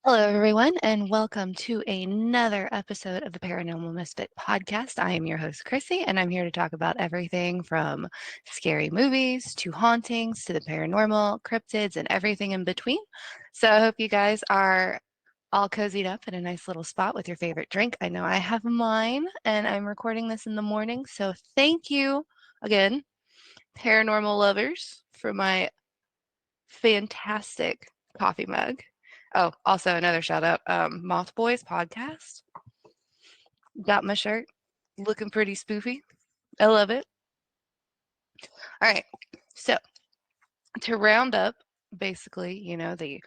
Hello, everyone, and welcome to another episode of the Paranormal Misfit podcast. I am your host, Chrissy, and I'm here to talk about everything from scary movies to hauntings to the paranormal, cryptids, and everything in between. So I hope you guys are all cozied up in a nice little spot with your favorite drink. I know I have mine, and I'm recording this in the morning. So thank you again, paranormal lovers, for my fantastic coffee mug. Oh, also another shout out, Moth Boys podcast. Got my shirt. Looking pretty spoofy. I love it. All right. So to round up, basically, the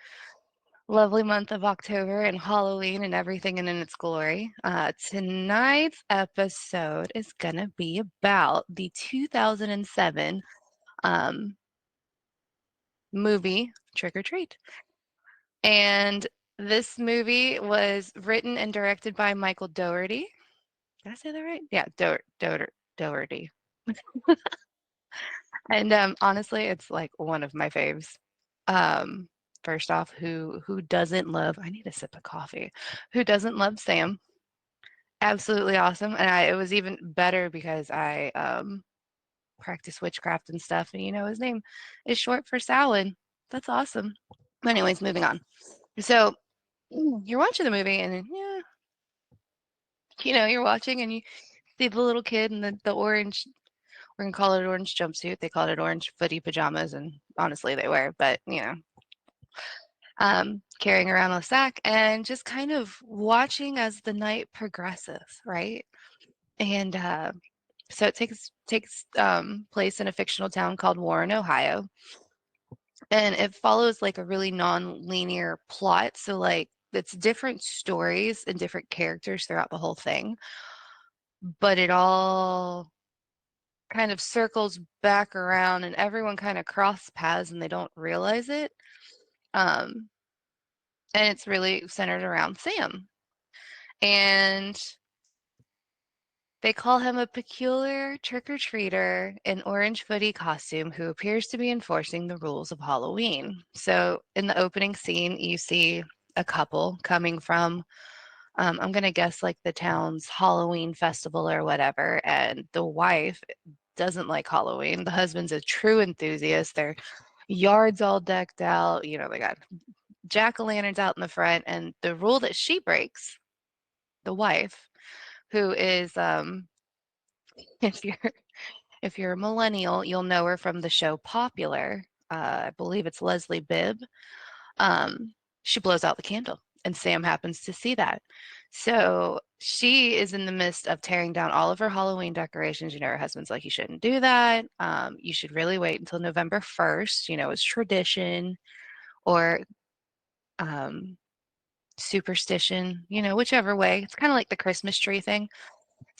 lovely month of October and Halloween and everything in its glory, tonight's episode is going to be about the 2007 um, movie Trick or Treat. And this movie was written and directed by Michael Doherty. Did I say that right? Yeah, Doherty. And honestly, it's like one of my faves. Um, First off, who doesn't love? I need a sip of coffee. Who doesn't love Sam? Absolutely awesome. And it was even better because I practice witchcraft and stuff, and his name is short for Salad. That's awesome. Anyways, moving on. So you're watching the movie, and yeah, you're watching, and you see the little kid in the orange. We're gonna call it an orange jumpsuit. They call it orange footy pajamas, and honestly, they were. But carrying around a sack and just kind of watching as the night progresses, right? And so it takes place in a fictional town called Warren, Ohio, and it follows like a really non-linear plot. So like it's different stories and different characters throughout the whole thing, but it all kind of circles back around and everyone kind of cross paths and they don't realize it. Um, and it's really centered around Sam. And they call him a peculiar trick-or-treater in orange footy costume who appears to be enforcing the rules of Halloween. So in the opening scene, you see a couple coming from, I'm going to guess like the town's Halloween festival or whatever, and the wife doesn't like Halloween. The husband's a true enthusiast. Their yard's all decked out. They got jack-o'-lanterns out in the front, and the rule that she breaks, the wife, who is if you're a millennial, you'll know her from the show Popular. I believe it's Leslie Bibb. She blows out the candle, and Sam happens to see that. So she is in the midst of tearing down all of her Halloween decorations. Her husband's like, you shouldn't do that. You should really wait until November 1st, as tradition or um, superstition, whichever way. It's kind of like the Christmas tree thing.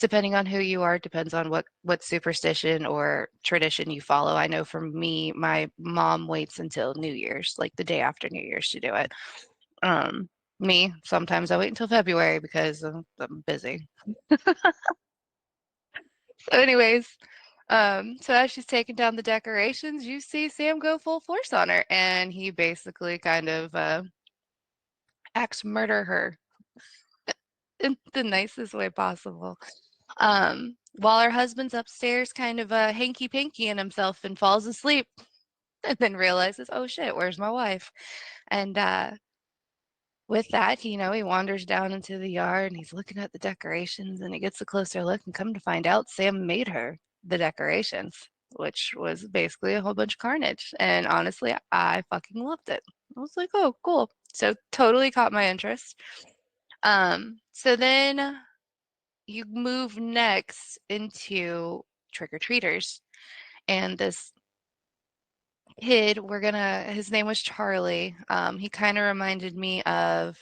Depending on who you are, depends on what superstition or tradition you follow. I know for me, my mom waits until New Year's, like the day after New Year's to do it. Um, Me, sometimes I wait until February because I'm busy. So anyways, so as she's taking down the decorations, you see Sam go full force on her, and he basically kind of acts murder her in the nicest way possible. While her husband's upstairs kind of hanky-pankying himself and falls asleep and then realizes, oh shit, where's my wife? And with that, he wanders down into the yard and he's looking at the decorations and he gets a closer look and come to find out Sam made her the decorations, which was basically a whole bunch of carnage. And honestly, I fucking loved it. I was like, oh, cool. So totally caught my interest. So then you move next into trick-or-treaters. And this kid, his name was Charlie. He kind of reminded me of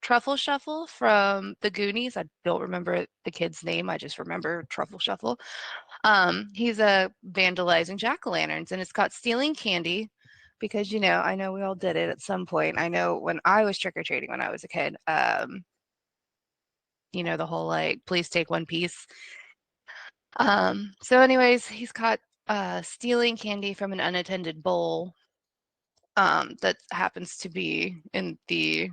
Truffle Shuffle from the Goonies. I don't remember the kid's name. I just remember Truffle Shuffle. He's vandalizing jack-o'-lanterns, and it's caught stealing candy because, I know we all did it at some point. I know when I was trick-or-treating when I was a kid, the whole like, please take one piece. So anyways, he's caught stealing candy from an unattended bowl that happens to be in the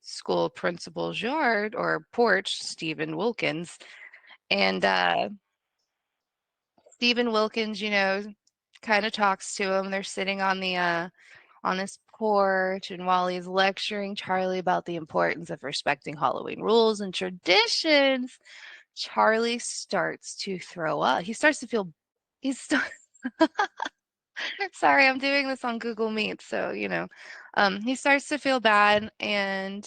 school principal's yard or porch, Stephen Wilkins. And Stephen Wilkins, kind of talks to him. They're sitting on this porch, and while he's lecturing Charlie about the importance of respecting Halloween rules and traditions, Charlie starts to throw up. He starts to feel he's st- sorry, I'm doing this on Google Meet, so he starts to feel bad, and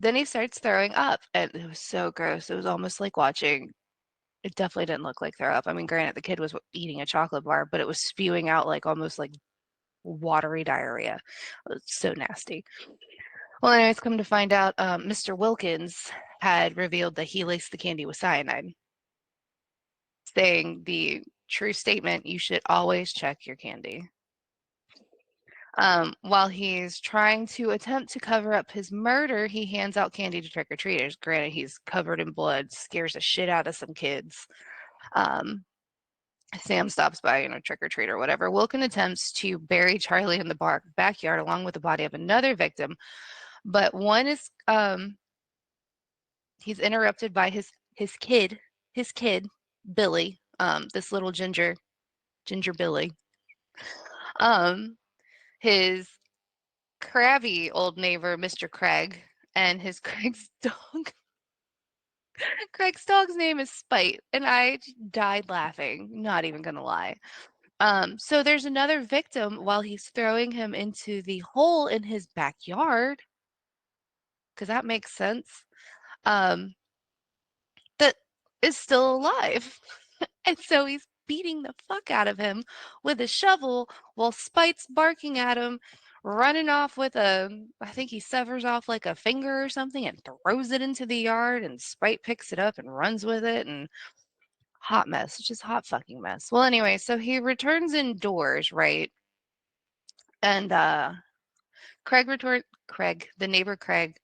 then he starts throwing up, and it was so gross. It was almost like watching. It definitely didn't look like throw up. I mean, granted, the kid was eating a chocolate bar, but it was spewing out like almost like watery diarrhea. It was so nasty. Well, anyways, come to find out, Mr. Wilkins had revealed that he laced the candy with cyanide, saying the true statement, you should always check your candy. While he's trying to attempt to cover up his murder, he hands out candy to trick-or-treaters. Granted, he's covered in blood, scares the shit out of some kids. Um, Sam stops by, trick or treat or whatever. Wilkin attempts to bury Charlie in the backyard along with the body of another victim, but one is he's interrupted by his kid Billy, this little ginger Billy, um, his crabby old neighbor Mr. Craig, and his Craig's dog. Craig's dog's name is Spite, and I died laughing. Not even gonna lie. So there's another victim while he's throwing him into the hole in his backyard, because that makes sense. Um, that is still alive. And so he's beating the fuck out of him with a shovel while Spite's barking at him, running off with I think he severs off like a finger or something and throws it into the yard, and Spite picks it up and runs with it, and hot mess, just hot fucking mess. Well, anyway, so he returns indoors, right? And the neighbor Craig,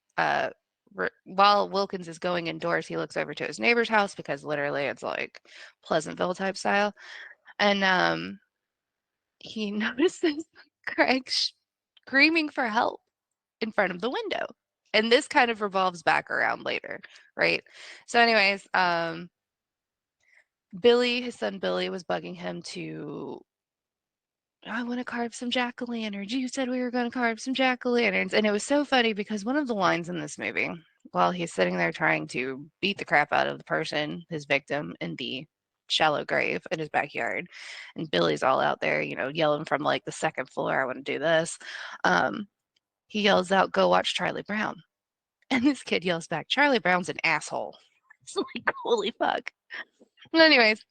while Wilkins is going indoors, he looks over to his neighbor's house because literally it's like Pleasantville type style. And he notices Craig screaming for help in front of the window. And this kind of revolves back around later, right? So, anyways, his son Billy, was bugging him to I want to carve some jack-o'-lanterns. You said we were going to carve some jack-o'-lanterns. And it was so funny because one of the lines in this movie, while he's sitting there trying to beat the crap out of the person, his victim, in the shallow grave in his backyard, and Billy's all out there, yelling from like the second floor, I want to do this. He yells out, go watch Charlie Brown. And this kid yells back, Charlie Brown's an asshole. It's like, holy fuck. Well, anyways,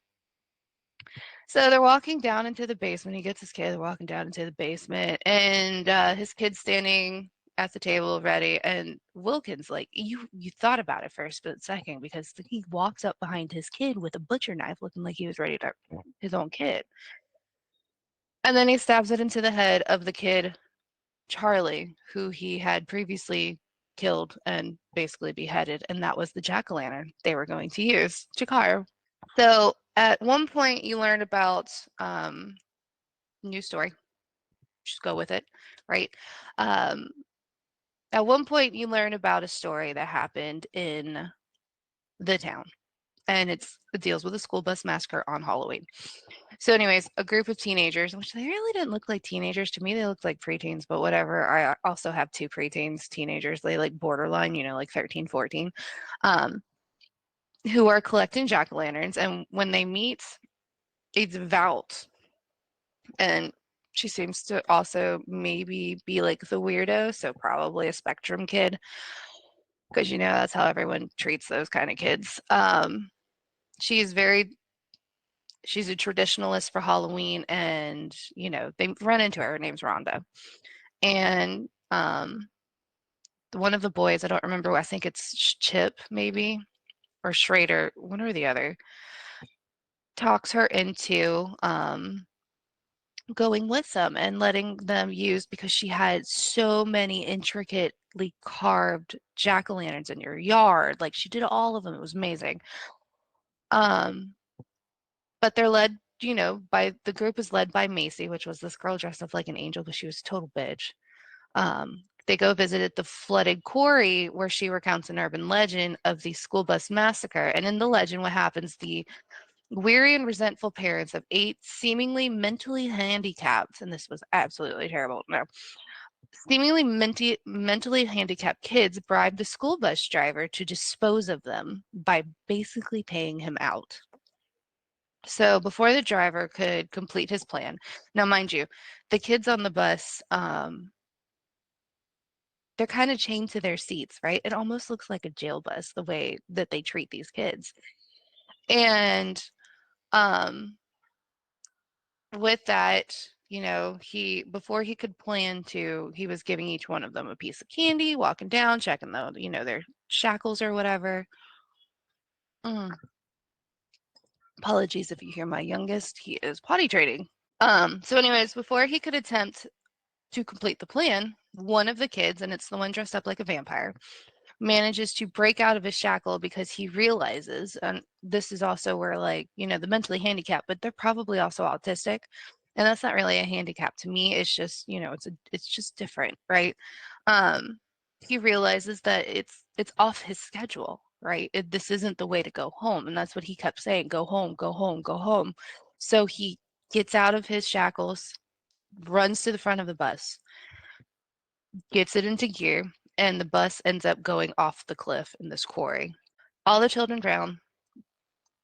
so they're walking down into the basement. He gets his kid. They're walking down into the basement, and his kid's standing at the table ready. And Wilkins, like, you thought about it for a split second because he walks up behind his kid with a butcher knife, looking like he was ready to his own kid. And then he stabs it into the head of the kid, Charlie, who he had previously killed and basically beheaded, and that was the jack-o'-lantern they were going to use to carve. So at one point, you learn about news story. Just go with it, right? Um, at one point, you learn about a story that happened in the town, and it deals with a school bus massacre on Halloween. So, anyways, a group of teenagers, which they really didn't look like teenagers to me, they looked like preteens, but whatever. I also have two preteens, teenagers. They like borderline, like 13, 14, who are collecting jack o' lanterns, and when they meet, it's Vout, and she seems to also maybe be like the weirdo, so probably a spectrum kid, because that's how everyone treats those kind of kids. She's very she's a traditionalist for Halloween, and they run into her. Her name's Rhonda, and one of the boys, I don't remember, I think it's Chip maybe, or Schrader, one or the other, talks her into going with them and letting them use, because she had so many intricately carved jack-o'-lanterns in your yard. Like, she did all of them. It was amazing. But they're led, by the group is led by Macy, which was this girl dressed up like an angel because she was a total bitch. They go visit the flooded quarry where she recounts an urban legend of the school bus massacre. And in the legend, what happens? The weary and resentful parents of 8 seemingly mentally handicapped, and this was absolutely terrible. No, seemingly mentally handicapped kids bribed the school bus driver to dispose of them by basically paying him out. So before the driver could complete his plan, now mind you, the kids on the bus, they're kind of chained to their seats, right? It almost looks like a jail bus the way that they treat these kids. And um, with that, he before he could plan to, he was giving each one of them a piece of candy, walking down, checking their shackles or whatever. Mm. Apologies if you hear my youngest, he is potty training. So anyways, before he could attempt to complete the plan, one of the kids, and it's the one dressed up like a vampire, manages to break out of his shackle because he realizes, and this is also where, like, the mentally handicapped, but they're probably also autistic. And that's not really a handicap to me. It's just, it's just different, right? Um, he realizes that it's off his schedule, right? This isn't the way to go home. And that's what he kept saying, go home, go home, go home. So he gets out of his shackles, runs to the front of the bus, gets it into gear, and the bus ends up going off the cliff in this quarry. All the children drown.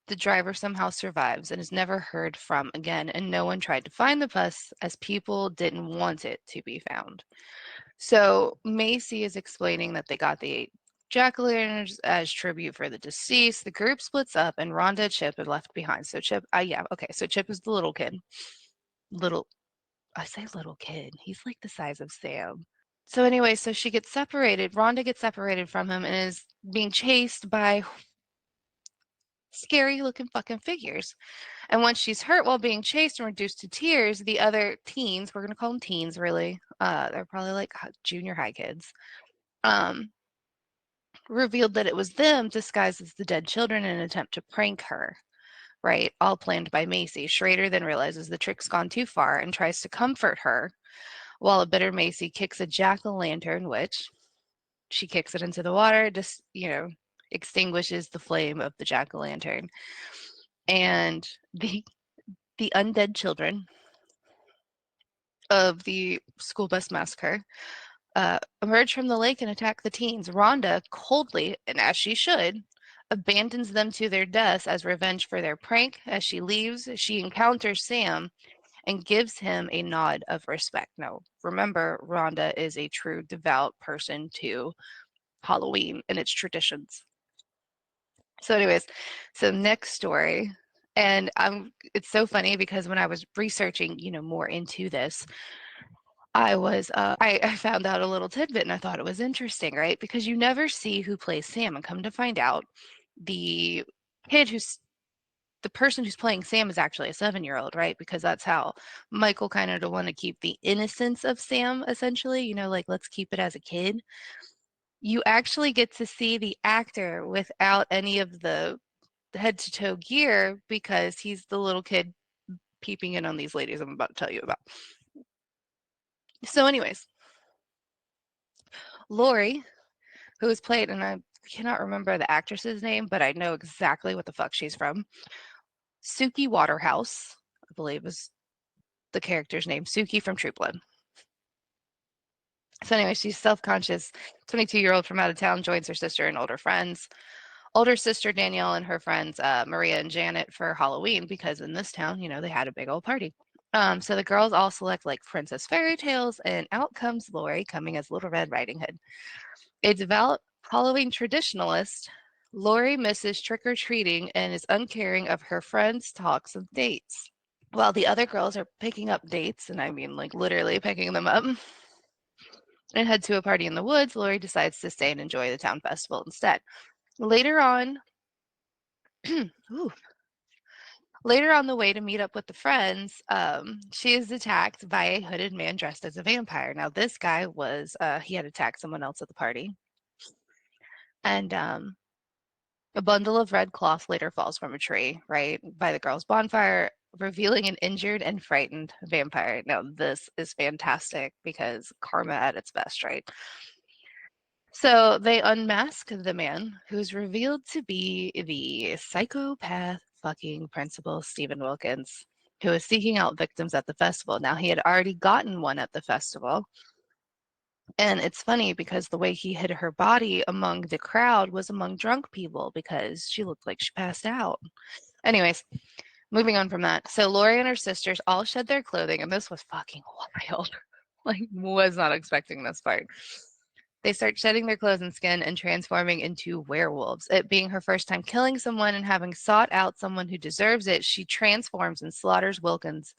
The driver somehow survives and is never heard from again, and no one tried to find the bus as people didn't want it to be found. So Macy is explaining that they got the jack-o'-lanterns as tribute for the deceased. The group splits up, and Rhonda and Chip are left behind. So Chip, yeah, okay. So Chip is the little kid. Little, I say little kid. He's like the size of Sam. So anyway, so she gets separated. Rhonda gets separated from him and is being chased by scary looking fucking figures. And once she's hurt while being chased and reduced to tears, the other teens, we're gonna call them teens really, they're probably like junior high kids, um, revealed that it was them disguised as the dead children in an attempt to prank her, right? All planned by Macy. Schrader then realizes the trick's gone too far and tries to comfort her, while a bitter Macy kicks a jack-o'-lantern, which she kicks it into the water, just, extinguishes the flame of the jack-o'-lantern. And the undead children of the school bus massacre emerge from the lake and attack the teens. Rhonda coldly, and as she should, abandons them to their deaths as revenge for their prank. As she leaves, she encounters Sam and gives him a nod of respect. Now, remember, Rhonda is a true devout person to Halloween and its traditions. So, anyways, so next story, and it's so funny because when I was researching, more into this, I found out a little tidbit and I thought it was interesting, right? Because you never see who plays Sam, and come to find out, the kid who's the person who's playing Sam is actually a 7-year-old, right? Because that's how Michael kind of want to keep the innocence of Sam, essentially, like let's keep it as a kid. You actually get to see the actor without any of the head to toe gear because he's the little kid peeping in on these ladies I'm about to tell you about. So, anyways, Lori, who is played, and I cannot remember the actress's name, but I know exactly what the fuck she's from. Suki Waterhouse, I believe is the character's name, Suki from True Blood. So anyway, she's self-conscious 22-year-old from out of town, joins her sister and older friends. Older sister Danielle and her friends Maria and Janet for Halloween because in this town, they had a big old party. So the girls all select like Princess Fairy Tales, and out comes Lori coming as Little Red Riding Hood. A devout Halloween traditionalist, Lori misses trick-or-treating and is uncaring of her friends' talks of dates. While the other girls are picking up dates, and I mean like literally picking them up, and head to a party in the woods, Lori decides to stay and enjoy the town festival instead. Later on, ooh, later on the way to meet up with the friends, she is attacked by a hooded man dressed as a vampire. Now, this guy he had attacked someone else at the party. And a bundle of red cloth later falls from a tree, right, by the girls' bonfire. revealing an injured and frightened vampire. Now, this is fantastic because karma at its best, right? So they unmask the man who's revealed to be the psychopath fucking principal, Stephen Wilkins, who is seeking out victims at the festival. Now, he had already gotten one at the festival. And it's funny because the way he hid her body among the crowd was among drunk people because she looked like she passed out. Anyways, moving on from that. So Lori and her sisters all shed their clothing, and this was fucking wild. Like, was not expecting this part. They start shedding their clothes and skin and transforming into werewolves. It being her first time killing someone and having sought out someone who deserves it, she transforms and slaughters Wilkins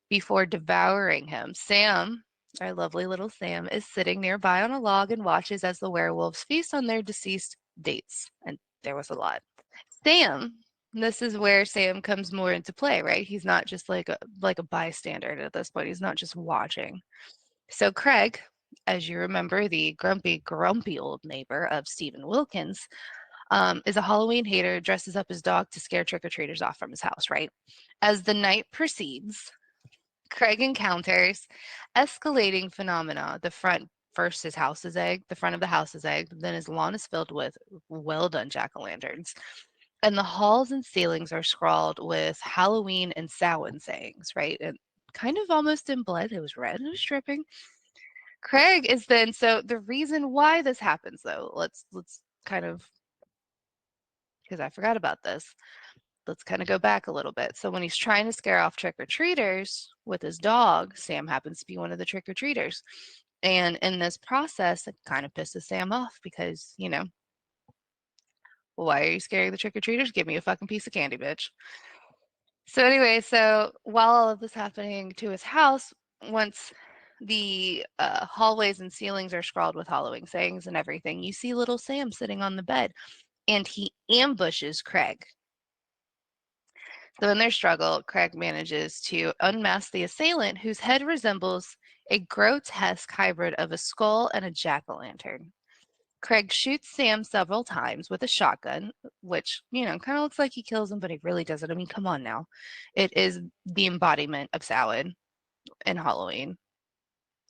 before devouring him. Sam, our lovely little Sam, is sitting nearby on a log and watches as the werewolves feast on their deceased dates. And there was a lot. Sam, this is where Sam comes more into play, right? He's not just like a bystander at this point. He's not just watching. So Craig, as you remember, the grumpy old neighbor of Stephen Wilkins, is a Halloween hater, dresses up his dog to scare trick-or-treaters off from his house, right? As the night proceeds, Craig encounters escalating phenomena. First his house is egged, the front of the house is egged, then his lawn is filled with well done jack-o'-lanterns. And the halls and ceilings are scrawled with Halloween and Samhain sayings, right? And kind of almost in blood. It was red and it was dripping. Craig is then so the reason why this happens though, let's kind of because I forgot about this. Let's kind of go back a little bit. So when he's trying to scare off trick-or-treaters with his dog, Sam happens to be one of the trick-or-treaters. And in this process, it kind of pisses Sam off because, why are you scaring the trick-or-treaters? Give me a fucking piece of candy, bitch. So anyway, so while all of this happening to his house, once the hallways and ceilings are scrawled with Halloween sayings and everything, you see little Sam sitting on the bed, and he ambushes Craig. So in their struggle, Craig manages to unmask the assailant, whose head resembles a grotesque hybrid of a skull and a jack-o'-lantern. Craig shoots Sam several times with a shotgun, which, kind of looks like he kills him, but he really doesn't. I mean, come on now. It is the embodiment of Samhain in Halloween,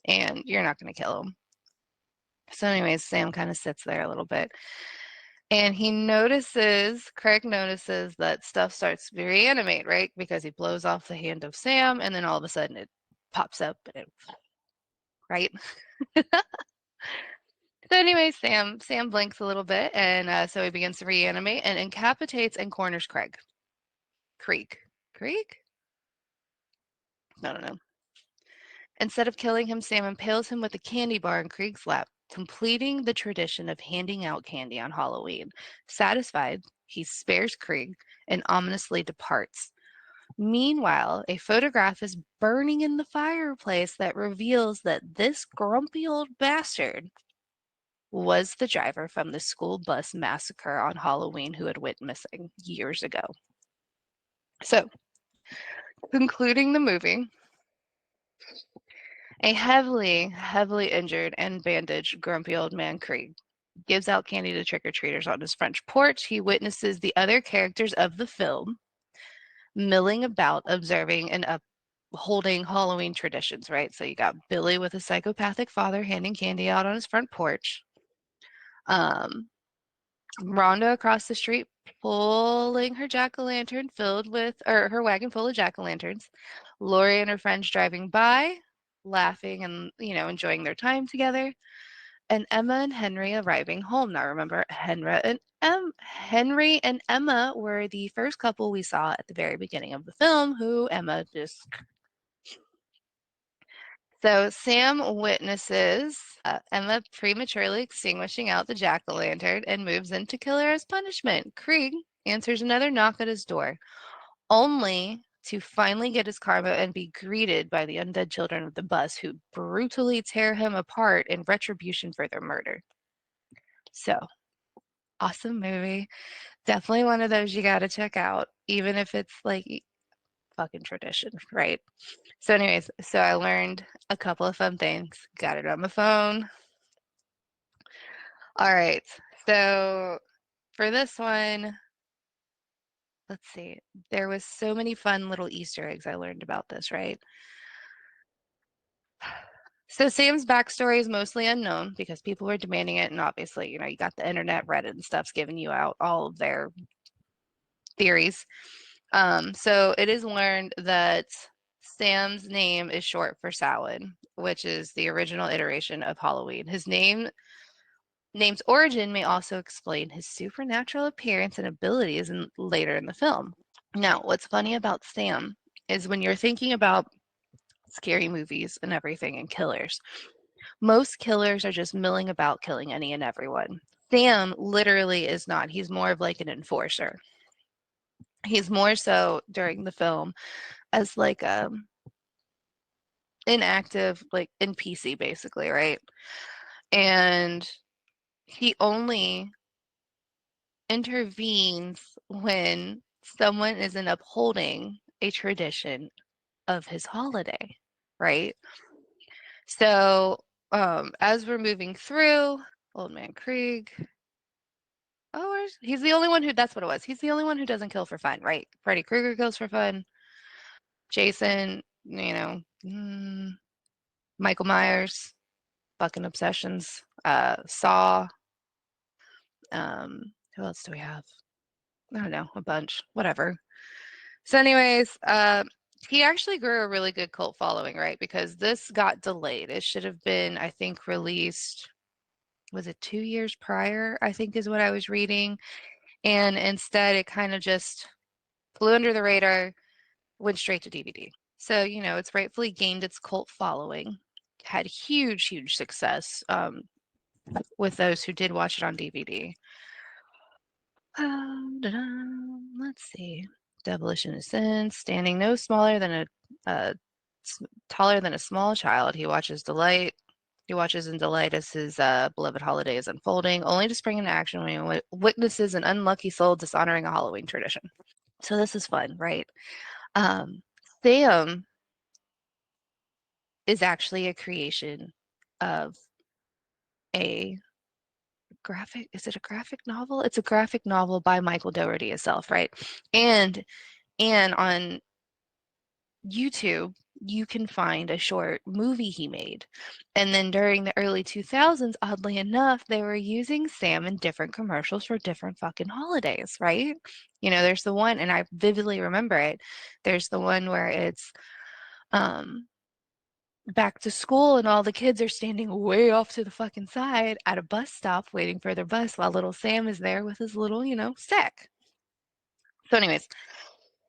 and you're not going to kill him. So anyways, Sam kind of sits there a little bit. And Craig notices that stuff starts to reanimate, right? Because he blows off the hand of Sam, and then all of a sudden it pops up, right? So anyway, Sam blinks a little bit, and so he begins to reanimate and incapacitates and corners Craig. Krieg? No. Instead of killing him, Sam impales him with a candy bar in Krieg's lap, completing the tradition of handing out candy on Halloween. Satisfied, he spares Krieg and ominously departs. Meanwhile, a photograph is burning in the fireplace that reveals that this grumpy old bastard was the driver from the school bus massacre on Halloween who had went missing years ago. So, concluding the movie, a heavily, heavily injured and bandaged grumpy old man Krieg gives out candy to trick-or-treaters on his front porch. He witnesses the other characters of the film milling about, observing and upholding Halloween traditions, right? So you got Billy with a psychopathic father handing candy out on his front porch. Rhonda across the street pulling her jack-o'-lantern or her wagon full of jack-o'-lanterns. Lori and her friends driving by, laughing and, enjoying their time together. And Emma and Henry arriving home. Now remember, Henry and Emma were the first couple we saw at the very beginning of the film, who Emma just. So Sam witnesses Emma prematurely extinguishing out the jack-o'-lantern and moves in to kill her as punishment. Krieg answers another knock at his door, only to finally get his karma and be greeted by the undead children of the bus, who brutally tear him apart in retribution for their murder. So, awesome movie. Definitely one of those you gotta check out, even if it's like fucking tradition, right? So anyways, so I learned a couple of fun things. Got it on my phone. All right. So for this one, let's see. There was so many fun little Easter eggs I learned about this, right? So Sam's backstory is mostly unknown because people were demanding it, and obviously, you got the internet, Reddit, and stuff's giving you out all of their theories. So it is learned that Sam's name is short for Samhain, which is the original iteration of Halloween. His name's origin may also explain his supernatural appearance and abilities later in the film. Now, what's funny about Sam is when you're thinking about scary movies and everything and killers, most killers are just milling about killing any and everyone. Sam literally is not. He's more of like an enforcer. He's more so during the film as like inactive, like NPC basically, right? And he only intervenes when someone isn't upholding a tradition of his holiday, right? So, as we're moving through, Old Man Krieg. Oh, he's the only one who, that's what it was. He's the only one who doesn't kill for fun, right? Freddy Krueger kills for fun. Jason, Michael Myers, fucking obsessions. Saw. Who else do we have? I don't know, a bunch, whatever. So, anyways, he actually grew a really good cult following, right? Because this got delayed. It should have been, I think, released. Was it 2 years prior? I think is what I was reading, and instead it kind of just flew under the radar, went straight to DVD. So it's rightfully gained its cult following, had huge, huge success with those who did watch it on DVD. Let's see. Devilish Innocence, standing no smaller than a taller than a small child. He watches delight. He watches in delight as his beloved holiday is unfolding, only to spring into action when he witnesses an unlucky soul dishonoring a Halloween tradition. So this is fun, right? Um, Sam is actually a creation of a graphic. Is it a graphic novel? It's a graphic novel by Michael Doherty himself, right? And on YouTube, you can find a short movie he made. And then during the early 2000s, oddly enough, they were using Sam in different commercials for different fucking holidays, right? There's the one, and I vividly remember it. There's the one where it's um, back to school, and all the kids are standing way off to the fucking side at a bus stop waiting for their bus while little Sam is there with his little, sack. So, anyways,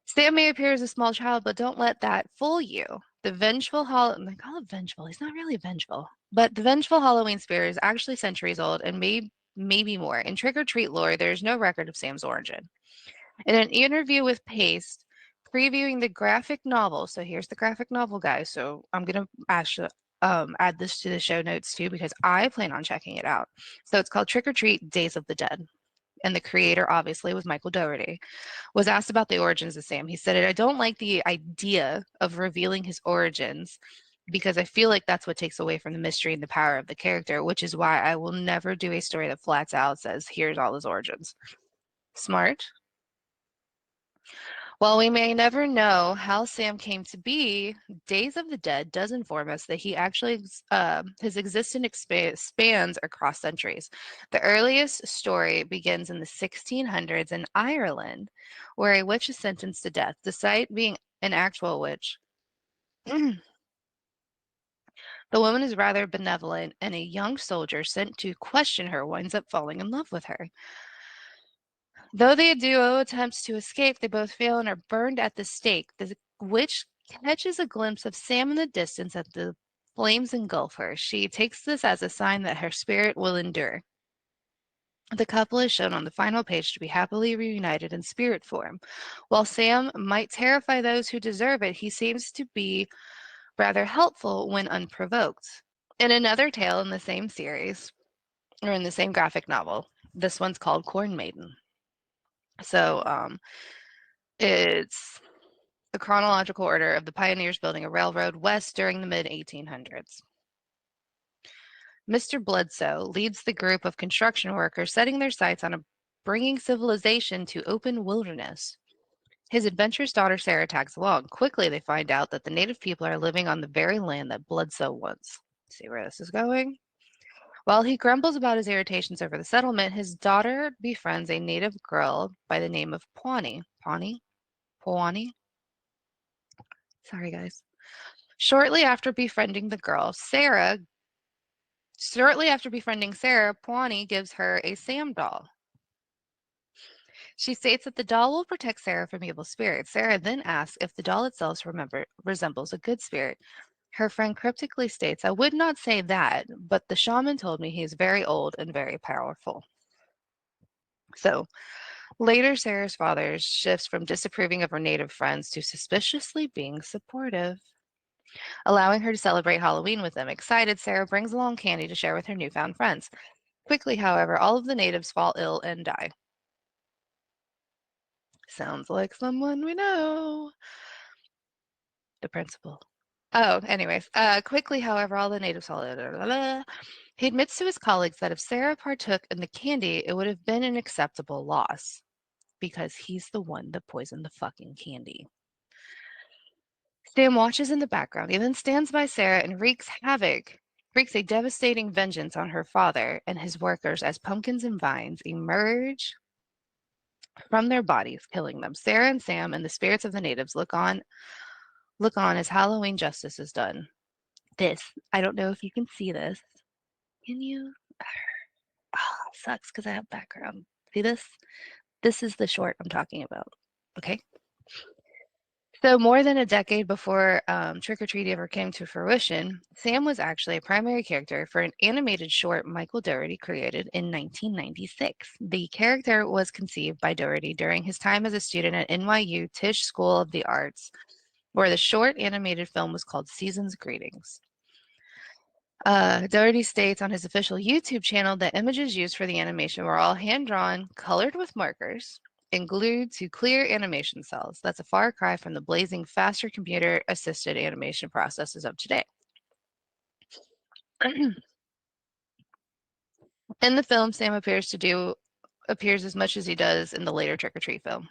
Sam may appear as a small child, but don't let that fool you. The vengeful they call it vengeful. He's not really vengeful, but the vengeful Halloween spirit is actually centuries old and maybe more. In trick or treat lore, there is no record of Sam's origin. In an interview with Paste, previewing the graphic novel, so here's the graphic novel, guys. So I'm gonna add this to the show notes too because I plan on checking it out. So it's called Trick or Treat: Days of the Dead, and the creator obviously was Michael Doherty. Was asked about the origins of Sam. He said, I don't like the idea of revealing his origins because I feel like that's what takes away from the mystery and the power of the character, which is why I will never do a story that flats out says, here's all his origins. Smart. While we may never know how Sam came to be, Days of the Dead does inform us that he actually his existence spans across centuries. The earliest story begins in the 1600s in Ireland, where a witch is sentenced to death, despite being an actual witch. The woman is rather benevolent, and a young soldier sent to question her winds up falling in love with her. Though the duo attempts to escape, they both fail and are burned at the stake. The witch catches a glimpse of Sam in the distance as the flames engulf her. She takes this as a sign that her spirit will endure. The couple is shown on the final page to be happily reunited in spirit form. While Sam might terrify those who deserve it, he seems to be rather helpful when unprovoked. In another tale in the same series, or in the same graphic novel, this one's called Corn Maiden. So it's the chronological order of the pioneers building a railroad west during the mid-1800s. Mr. Bledsoe leads the group of construction workers setting their sights on bringing civilization to open wilderness. His adventurous daughter Sarah tags along. Quickly, they find out that the native people are living on the very land that Bloodsoe once. See where this is going? While he grumbles about his irritations over the settlement, his daughter befriends a native girl by the name of Pawnee. Pawnee? Pawnee? Sorry, guys. Shortly after befriending Sarah, Pawnee gives her a Sam doll. She states that the doll will protect Sarah from evil spirits. Sarah then asks if the doll itself resembles a good spirit. Her friend cryptically states, "I would not say that, but the shaman told me he is very old and very powerful." So later, Sarah's father shifts from disapproving of her native friends to suspiciously being supportive, allowing her to celebrate Halloween with them. Excited, Sarah brings along candy to share with her newfound friends. Quickly, however, all of the natives fall ill and die. Sounds like someone we know. The principal. Oh, anyways. Quickly, however, all the natives fall ill. He admits to his colleagues that if Sarah partook in the candy, it would have been an acceptable loss because he's the one that poisoned the fucking candy. Sam watches in the background. He then stands by Sarah and wreaks a devastating vengeance on her father and his workers as pumpkins and vines emerge from their bodies, killing them. Sarah and Sam and the spirits of the natives look on as Halloween justice is done. I don't know if you can see this. Can you? Oh, sucks because I have background. See this? This is the short I'm talking about. Okay. So more than a decade before Trick or Treat ever came to fruition, Sam was actually a primary character for an animated short Michael Doherty created in 1996. The character was conceived by Doherty during his time as a student at NYU Tisch School of the Arts, where the short animated film was called Season's Greetings. Doherty states on his official YouTube channel that images used for the animation were all hand-drawn, colored with markers, and glued to clear animation cells. That's a far cry from the blazing, faster computer-assisted animation processes of today. In the film, Sam appears as much as he does in the later Trick or Treat film,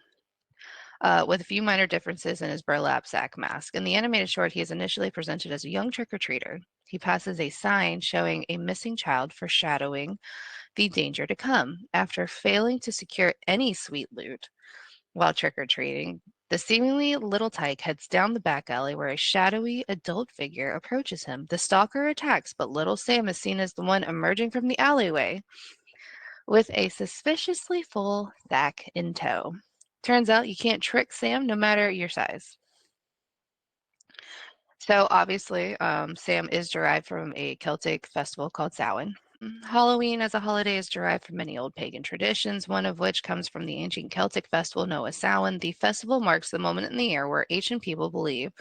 with a few minor differences in his burlap sack mask. In the animated short, he is initially presented as a young trick-or-treater. He passes a sign showing a missing child, foreshadowing the danger to come. After failing to secure any sweet loot while trick-or-treating, the seemingly little tyke heads down the back alley where a shadowy adult figure approaches him. The stalker attacks, but little Sam is seen as the one emerging from the alleyway with a suspiciously full sack in tow. Turns out you can't trick Sam no matter your size. So obviously, Sam is derived from a Celtic festival called Samhain. Halloween as a holiday is derived from many old pagan traditions, one of which comes from the ancient Celtic festival known as Samhain. The festival marks the moment in the year where ancient people believe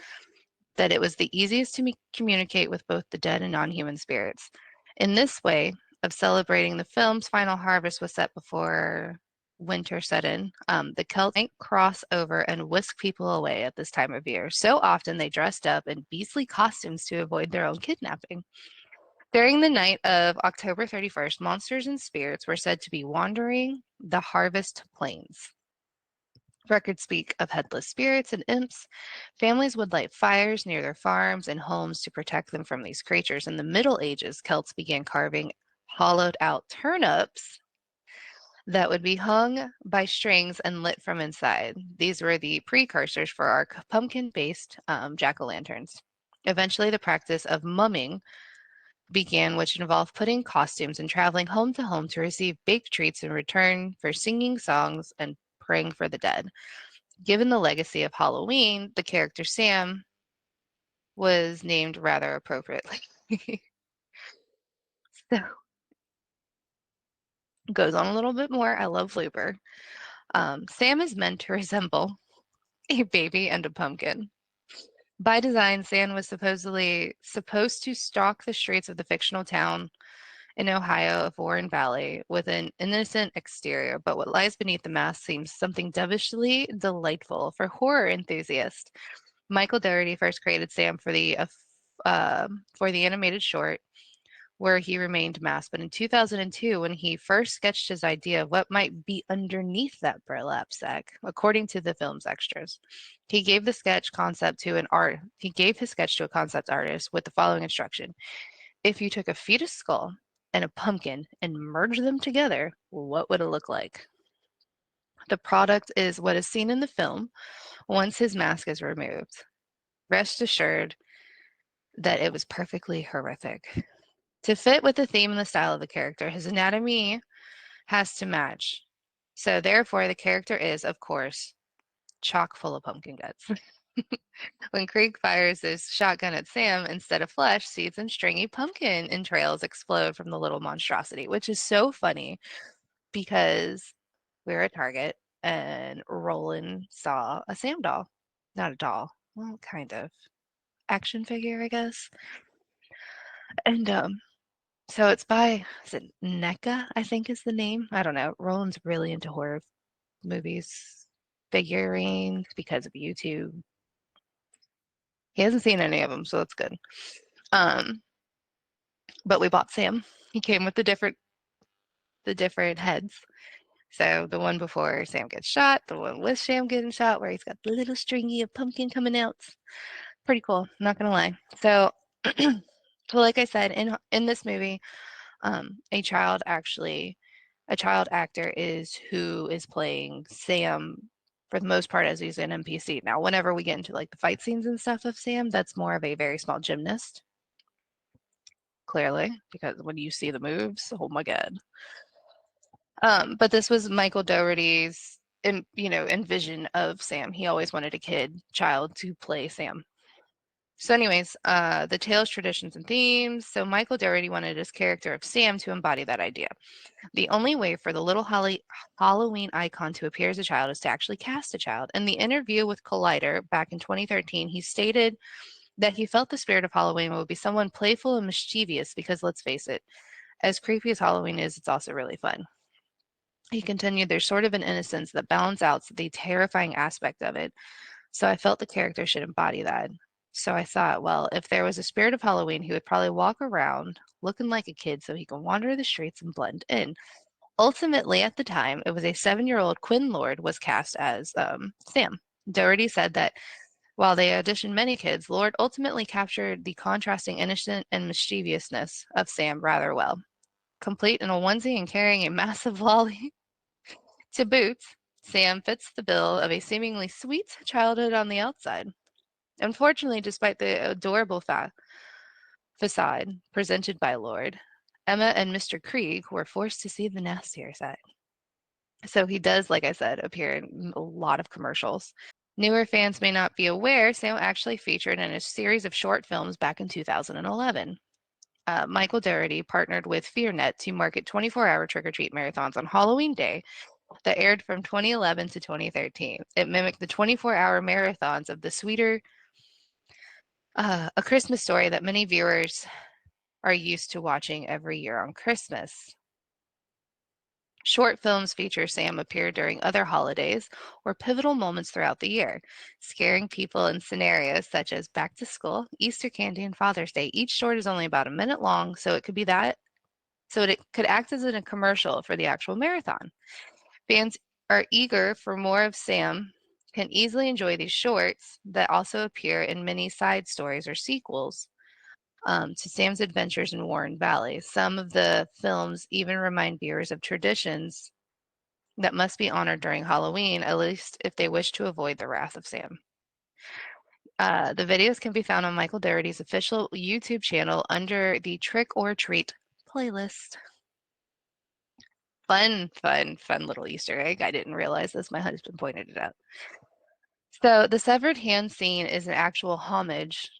that it was the easiest to communicate with both the dead and non-human spirits. In this way of celebrating the film's final harvest was set before winter set in. The Celts might cross over and whisk people away at this time of year. So often they dressed up in beastly costumes to avoid their own kidnapping. During the night of October 31st, monsters and spirits were said to be wandering the harvest plains. Records speak of headless spirits and imps. Families would light fires near their farms and homes to protect them from these creatures. In the Middle Ages, Celts began carving hollowed out turnips that would be hung by strings and lit from inside. These were the precursors for our pumpkin-based jack-o'-lanterns. Eventually, the practice of mumming began, which involved putting costumes and traveling home to home to receive baked treats in return for singing songs and praying for the dead. Given the legacy of Halloween, the character Sam was named rather appropriately. So, goes on a little bit more. I love Looper. Sam is meant to resemble a baby and a pumpkin. By design, Sam was supposed to stalk the streets of the fictional town in Ohio of Warren Valley with an innocent exterior, but what lies beneath the mask seems something devilishly delightful for horror enthusiasts. Michael Doherty first created Sam for the animated short where he remained masked. But in 2002, when he first sketched his idea of what might be underneath that burlap sack, according to the film's extras, he gave his sketch to a concept artist with the following instruction. If you took a fetus skull and a pumpkin and merged them together, what would it look like? The product is what is seen in the film once his mask is removed. Rest assured that it was perfectly horrific. To fit with the theme and the style of the character, his anatomy has to match. So therefore, the character is, of course, chock full of pumpkin guts. When Krieg fires his shotgun at Sam, instead of flesh, seeds and stringy pumpkin entrails explode from the little monstrosity, which is so funny because we're at Target and Roland saw a Sam doll. Not a doll. Well, kind of. Action figure, I guess. And so it's by, is it NECA, I think is the name. I don't know. Roland's really into horror movies, figurines because of YouTube. He hasn't seen any of them, so that's good. But we bought Sam. He came with the different heads. So the one before Sam gets shot, the one with Sam getting shot, where he's got the little stringy of pumpkin coming out. Pretty cool, not gonna lie. So, so like I said, in this movie, a child actor is who is playing Sam for the most part as he's an NPC. Now, whenever we get into like the fight scenes and stuff of Sam, that's more of a very small gymnast, clearly, because when you see the moves, oh my god. But this was Michael Doherty's, envision of Sam. He always wanted a child to play Sam. So, anyways, the tales, traditions, and themes. So, Michael Doherty wanted his character of Sam to embody that idea. The only way for the little Halloween icon to appear as a child is to actually cast a child. In the interview with Collider back in 2013, he stated that he felt the spirit of Halloween would be someone playful and mischievous because, let's face it, as creepy as Halloween is, it's also really fun. He continued, there's sort of an innocence that balances out the terrifying aspect of it. So I felt the character should embody that. So I thought, well, if there was a spirit of Halloween, he would probably walk around looking like a kid so he can wander the streets and blend in. Ultimately, at the time, it was a 7-year-old Quinn Lord was cast as Sam. Doherty said that while they auditioned many kids, Lord ultimately captured the contrasting innocent and mischievousness of Sam rather well. Complete in a onesie and carrying a massive lolly to boot, Sam fits the bill of a seemingly sweet childhood on the outside. Unfortunately, despite the adorable facade presented by Lord, Emma and Mr. Krieg were forced to see the nastier side. So he does, like I said, appear in a lot of commercials. Newer fans may not be aware, Sam actually featured in a series of short films back in 2011. Michael Doherty partnered with FearNet to market 24-hour trick-or-treat marathons on Halloween Day that aired from 2011 to 2013. It mimicked the 24-hour marathons of the sweeter A Christmas Story that many viewers are used to watching every year on Christmas. Short films feature Sam appear during other holidays or pivotal moments throughout the year, scaring people in scenarios such as back to school, Easter candy, and Father's Day. Each short is only about a minute long, so it could act as a commercial for the actual marathon. Fans are eager for more of Sam, can easily enjoy these shorts that also appear in many side stories or sequels to Sam's adventures in Warren Valley. Some of the films even remind viewers of traditions that must be honored during Halloween, at least if they wish to avoid the wrath of Sam. The videos can be found on Michael Doherty's official YouTube channel under the Trick or Treat playlist. Fun little Easter egg. I didn't realize this. My husband pointed it out. So the severed hand scene is an actual homage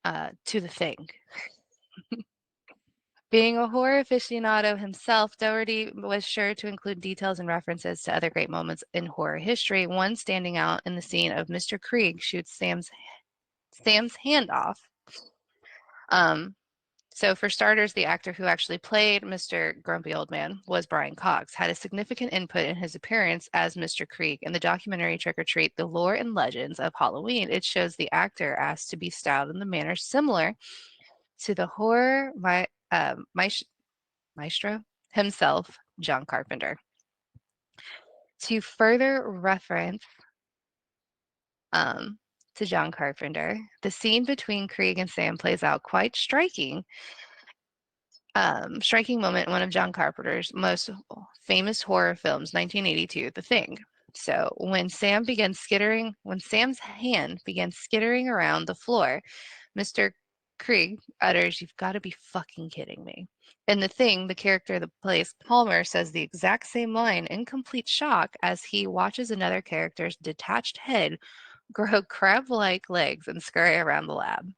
to The Thing. Being a horror aficionado himself, Doherty was sure to include details and references to other great moments in horror history, one standing out in the scene of Mr. Krieg shoots Sam's hand off. So for starters, the actor who actually played Mr. Grumpy Old Man was Brian Cox, had a significant input in his appearance as Mr. Krieg. In the documentary Trick or Treat, The Lore and Legends of Halloween, it shows the actor asked to be styled in the manner similar to the horror maestro himself, John Carpenter. To further reference um, to John Carpenter, the scene between Krieg and Sam plays out quite striking moment in one of John Carpenter's most famous horror films, 1982, The Thing. So when Sam's hand begins skittering around the floor, Mr. Krieg utters, "You've got to be fucking kidding me." In The Thing, the character that plays Palmer says the exact same line in complete shock as he watches another character's detached head grow crab-like legs and scurry around the lab.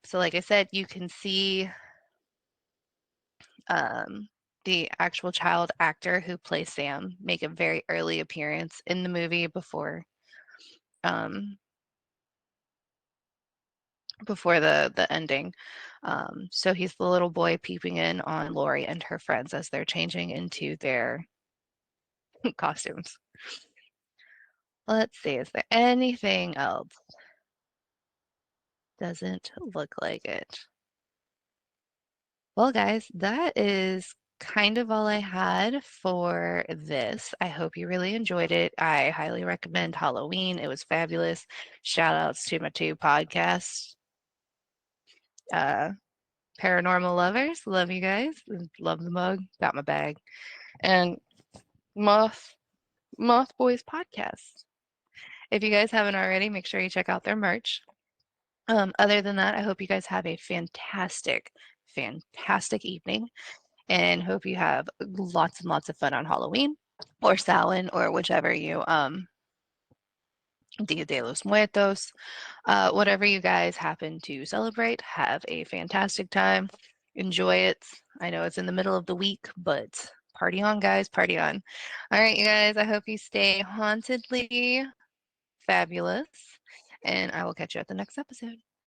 So like I said, you can see um, the actual child actor who plays Sam make a very early appearance in the movie um, before the ending. So he's the little boy peeping in on Lori and her friends as they're changing into their costumes. Let's see, is there anything else? Doesn't look like it. Well, guys, that is kind of all I had for this. I hope you really enjoyed it. I highly recommend Halloween. It was fabulous. Shout outs to my two podcasts. Uh, Paranormal Lovers, love you guys. Love the mug. Got my bag. And Moth Boys podcast. If you guys haven't already, make sure you check out their merch. Other than that, I hope you guys have a fantastic evening and hope you have lots and lots of fun on Halloween or Samhain or whichever you Dia de los Muertos. Whatever you guys happen to celebrate, have a fantastic time. Enjoy it. I know it's in the middle of the week, but party on, guys, party on. All right, you guys, I hope you stay hauntedly fabulous, and I will catch you at the next episode.